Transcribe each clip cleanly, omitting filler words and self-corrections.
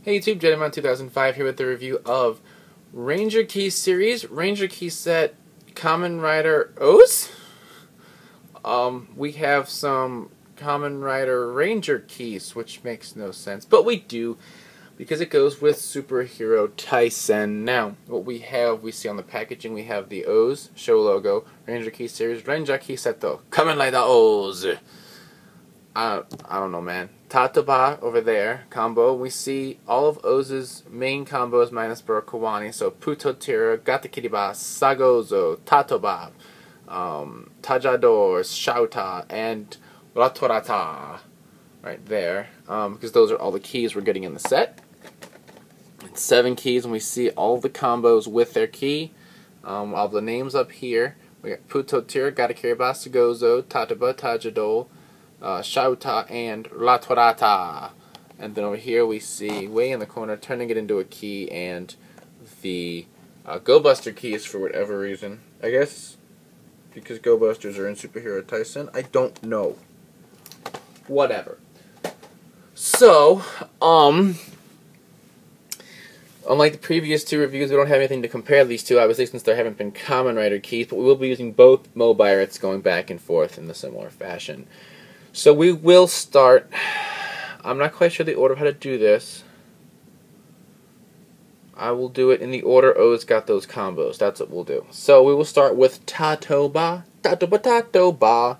Hey YouTube, Jedimon 2005 here with the review of Ranger Key series, Ranger Key set Kamen Rider OOOs. We have some Kamen Rider Ranger Keys, which makes no sense, but we do because it goes with Super Hero Taisen. Now, what we see on the packaging, we have the OOOs, show logo, Ranger Key series, Ranger Key Seto, Kamen Rider OOOs. I don't know, man. TaToBa over there, combo. We see all of OOO's main combos minus Kawani. So PuToTyra, GataKiriBa, SaGouZo, TaToBa, TaJaDor, ShaUTa, and RaToraTa. Right there. Because those are all the keys we're getting in the set. It's 7 keys, and we see all the combos with their key. All the names up here. We got PuToTyra, GataKiriBa, SaGouZo, TaToBa, TaJaDor, ShaUTa, and RaToraTa. And then over here we see, way in the corner, turning it into a key, and the Go Buster keys for whatever reason. I guess because Go Busters are in Super Hero Taisen. I don't know. Whatever. So, unlike the previous two reviews, we don't have anything to compare these two, obviously, since there haven't been Kamen Rider keys, but we will be using both Mobirates going back and forth in a similar fashion. So we will start. I'm not quite sure the order of how to do this. I will do it in the order OOO's got those combos. That's what we'll do. So we will start with TaToBa. TaToBa.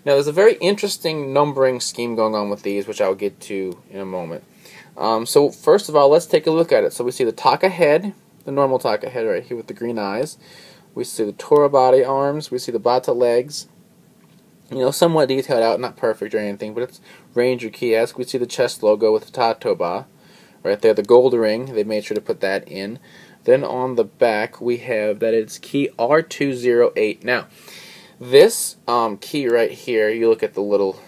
Now there's a very interesting numbering scheme going on with these, which I'll get to in a moment. So first of all, let's take a look at it. So we see the Taka head, the normal Taka head right here with the green eyes. We see the Tora body arms. We see the Bata legs. You know, somewhat detailed out, not perfect or anything, but it's Ranger Key-esque. We see the chest logo with the TaToBa right there, the gold ring. They made sure to put that in. Then on the back, we have that it's key R208. Now, this key right here, you look at the little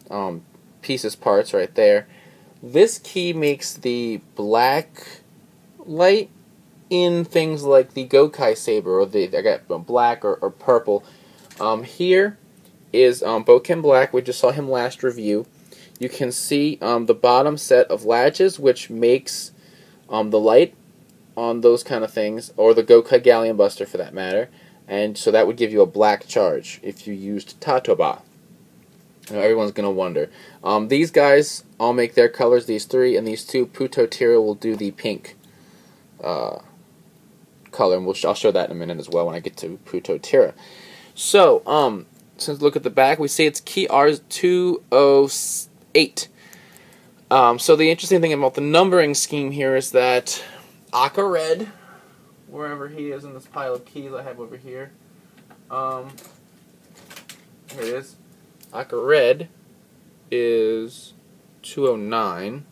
parts right there. This key makes the black light in things like the Gokai Saber, or I got black or purple. Here is Boken Black. We just saw him last review. You can see the bottom set of latches, which makes the light on those kind of things, or the Gokai Galleon Buster for that matter. And so that would give you a black charge if you used TaToBa. Now, everyone's going to wonder. These guys all make their colors, these 3, and these 2. PuToTyra will do the pink color, and I'll show that in a minute as well when I get to PuToTyra. So, since look at the back, we see it's key R208. So the interesting thing about the numbering scheme here is that Aka Red, wherever he is in this pile of keys I have over here, here it is. Aka Red is 209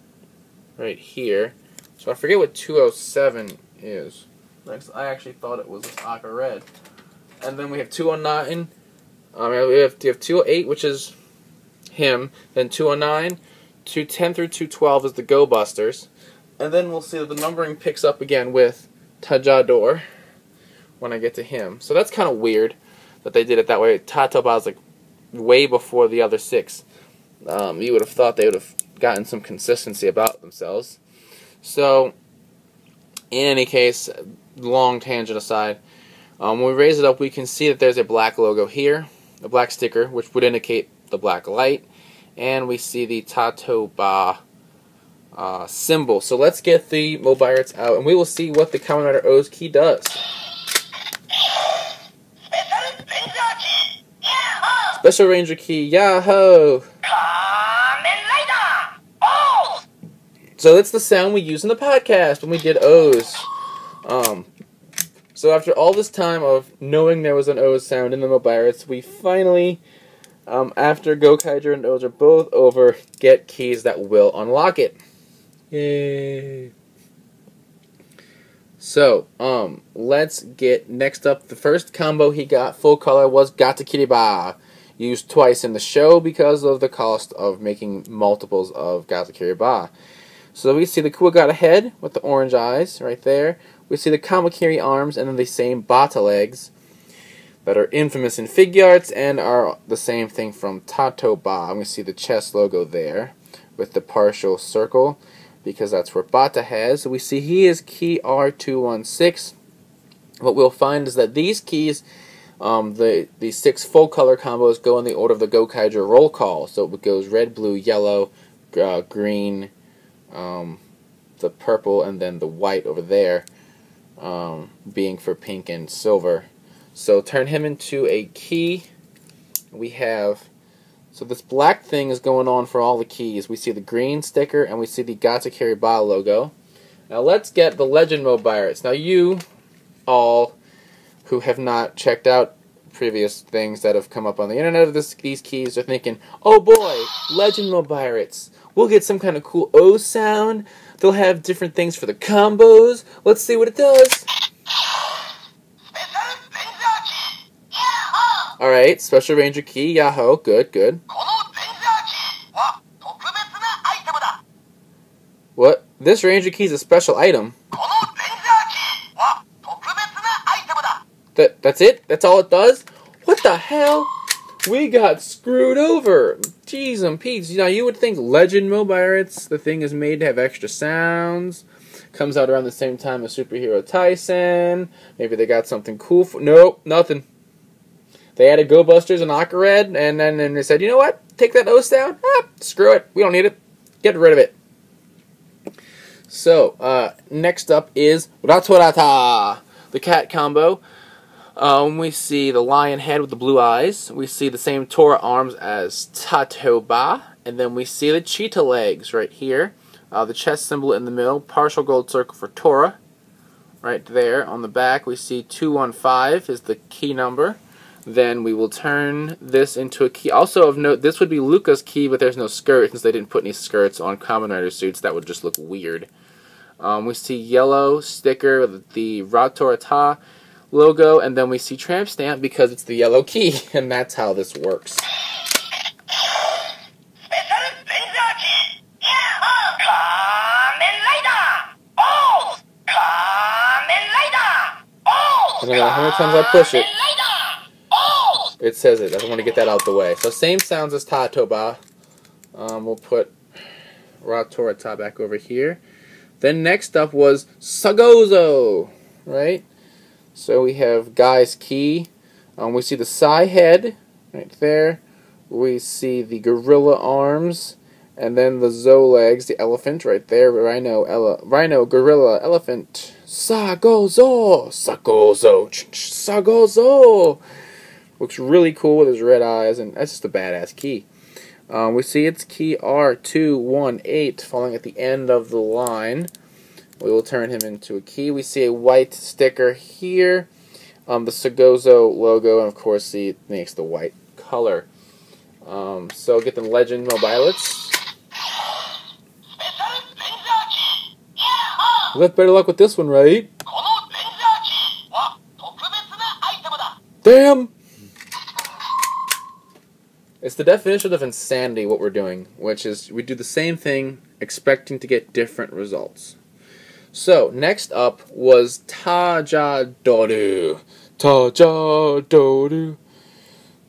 right here. So I forget what 207 is. I actually thought it was Aka Red. And then we have 209. We have 208, which is him. Then 209, 210 through 212 is the Go Busters. And then we'll see that the numbering picks up again with TaJaDor when I get to him. So that's kind of weird that they did it that way. TaToBa is like way before the other 6. You would have thought they would have gotten some consistency about themselves. So, in any case, long tangent aside, when we raise it up, we can see that there's a black logo here, a black sticker, which would indicate the black light, and we see the TaToBa symbol. So let's get the Mobirates out, and we will see what the Kamen Rider OOO's key does. Special Ranger Key Yahoo! So that's the sound we use in the podcast when we did OOOs. So after all this time of knowing there was an OOO sound in the Mobirates, we finally, after Gokaiger and OOOs are both over, get keys that will unlock it. Yay! So, let's get next up. The first combo he got, full color, was GataKiriBa. Used twice in the show because of the cost of making multiples of GataKiriBa. So we see the Kuwagata head with the orange eyes right there. We see the Kamakiri arms and then the same Bata legs that are infamous in figure arts and are the same thing from TaToBa. I'm going to see the chest logo there with the partial circle, because that's where Bata has. So we see he is key R216. What we'll find is that these keys, the 6 full color combos, go in the order of the Gokaiger roll call. So it goes red, blue, yellow, green, the purple, and then the white over there, being for pink and silver. So turn him into a key. We have, so this black thing is going on for all the keys. We see the green sticker and we see the GataKiriBa logo. Now let's get the Legend Mobirates. Now you all who have not checked out previous things that have come up on the internet of these keys are thinking, oh boy, Legend Mobirates. We'll get some kind of cool O sound. They'll have different things for the combos. Let's see what it does. Alright, Special Ranger Key Yahoo. Good, good. What? This Ranger Key is a special item. That's it? That's all it does? What the hell? We got screwed over. Jeez and Pete's. You know, you would think Legend Mobirates, the thing is made to have extra sounds. Comes out around the same time as Super Hero Taisen. Maybe they got something cool for... Nope, nothing. They added Go Busters and Aqua Red, and then they said, you know what? Take that O sound. Screw it. We don't need it. Get rid of it. So, next up is RaToraTa, the cat combo. We see the lion head with the blue eyes. We see the same Tora arms as TaToBa. And then we see the cheetah legs right here. The chest symbol in the middle. Partial gold circle for Tora. Right there. On the back we see 215 is the key number. Then we will turn this into a key. Also of note, this would be Luca's key, but there's no skirt since they didn't put any skirts on Kamen Rider suits. That would just look weird. We see yellow sticker with the RaToraTa logo, and then we see tramp stamp because it's the yellow key, and that's how this works. And no matter how many times I push it, it says it. I don't want to get that out the way. So same sounds as TaToBa. We'll put RaToraTa back over here. Then next up was SaGouZo, right? So we have Guy's key. We see the Sai head right there. We see the gorilla arms, and then the Zo legs, the elephant right there. Rhino, gorilla, elephant. SaGouZo, SaGouZo, SaGouZo. Looks really cool with his red eyes, and that's just a badass key. We see its key R218 falling at the end of the line. We will turn him into a key. We see a white sticker here. The SaGouZo logo, and of course it makes the white color. So get the Legend Mobirates. We'll have better luck with this one, right? Damn! It's the definition of insanity what we're doing, which is we do the same thing expecting to get different results. So, next up was TaJaDor. TaJaDor.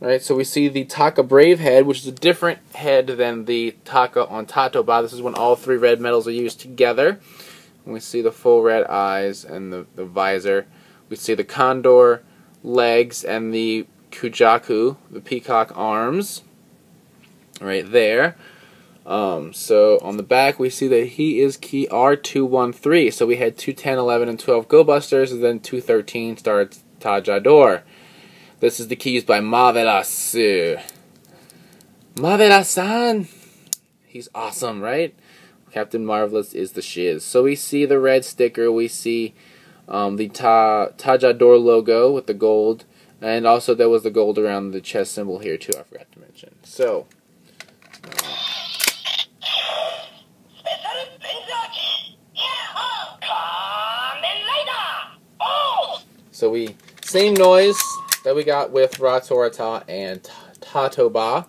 Right, so we see the Taka Brave head, which is a different head than the Taka on TaToBa. This is when all 3 red metals are used together. And we see the full red eyes and the visor. We see the condor legs and the Kujaku, the peacock arms, right there. So on the back we see that he is key R213. So we had 2, 10, 11, and 12 Go Busters, and then 213 starts TaJaDor. This is the key used by Marvelous. Marvelous-san! He's awesome, right? Captain Marvelous is the shiz. So we see the red sticker, we see the TaJaDor logo with the gold, and also there was the gold around the chest symbol here too, I forgot to mention. So, same noise that we got with RaToraTa and TaToBa.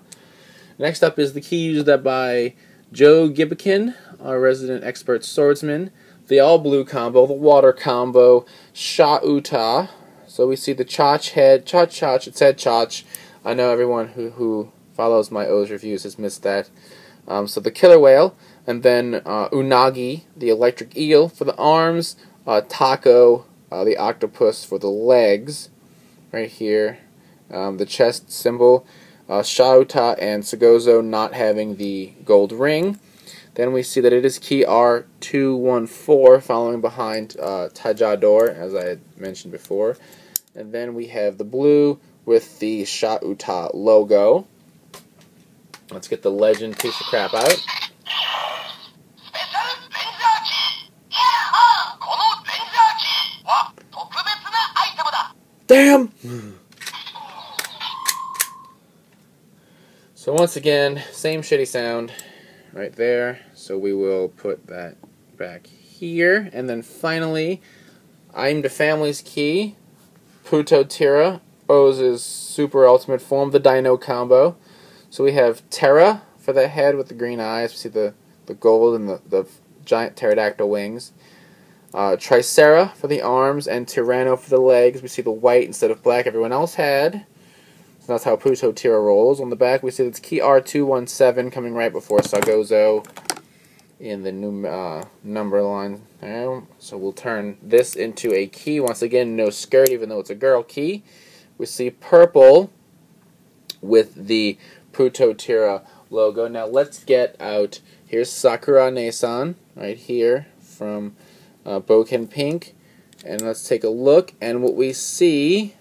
Next up is the key used by Joe Gibbikin, our resident expert swordsman. The all-blue combo, the water combo, ShaUTa. So we see the Chach head, Chach, it said Chach. I know everyone who follows my O's reviews has missed that. So the killer whale, and then Unagi, the electric eel for the arms, Taco, the octopus for the legs, right here, the chest symbol, ShaUTa and SaGouZo not having the gold ring. Then we see that it is key R214, following behind TaJaDor, as I had mentioned before. And then we have the blue with the ShaUTa logo. Let's get the legend piece of crap out. Damn! So once again, same shitty sound right there. So we will put that back here. And then finally, I'm the family's key, PuToTyra, O's super ultimate form, the Dino combo. So we have Terra for the head with the green eyes. We see the gold and the giant pterodactyl wings. Tricera for the arms, and Tyranno for the legs. We see the white instead of black everyone else had. So that's how PuToTyra rolls. On the back we see it's key R217 coming right before SaGouZo in the new number line there. So we'll turn this into a key. Once again, no skirt even though it's a girl key. We see purple with the PuToTyra logo. Now let's get out, here's Sakura-ne-san right here from Boken Pink, and let's take a look, and what we see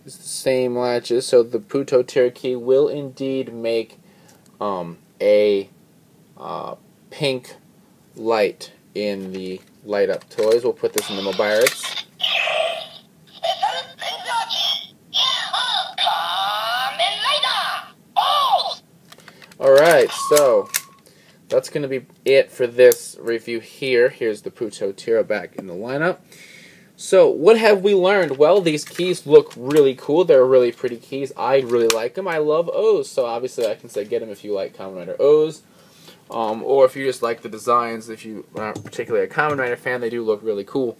is the same latches, so the PuToTyra key will indeed make a pink light in the light up toys. We'll put this in the Mobirates. Alright, so that's going to be it for this review here. Here's the PuToTyra back in the lineup. So, what have we learned? Well, these keys look really cool. They're really pretty keys. I really like them. I love O's, so obviously I can say get them if you like Kamen Rider O's. Or if you just like the designs, if you aren't particularly a Kamen Rider fan, they do look really cool.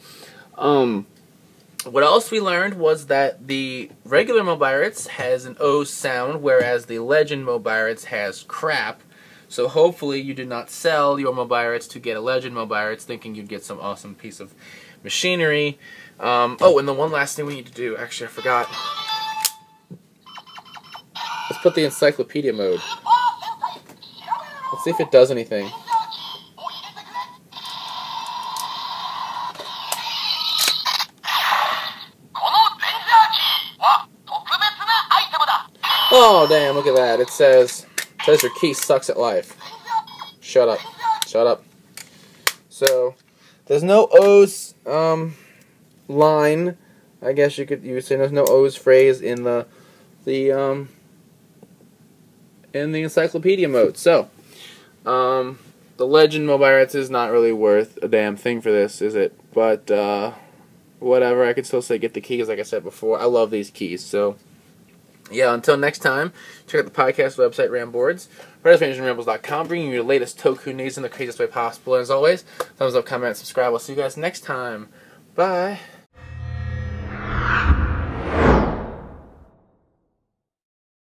What else we learned was that the regular Mobirates has an O sound, whereas the Legend Mobirates has crap. So hopefully you did not sell your Mobirates to get a Legend Mobirates thinking you'd get some awesome piece of machinery. Oh, and the one last thing we need to do, actually I forgot. Let's put the encyclopedia mode. Let's see if it does anything. Oh damn, look at that. It says your key sucks at life. Shut up. Shut up. So there's no O's line. I guess you could say there's no O's phrase in the encyclopedia mode. So the Legend Mobirates is not really worth a damn thing for this, is it? But whatever, I could still say get the keys like I said before. I love these keys. So yeah, until next time, check out the podcast website, Ramboards, RaToraTa.com, bringing you the latest Toku news in the craziest way possible. And as always, thumbs up, comment, and subscribe. I'll see you guys next time. Bye.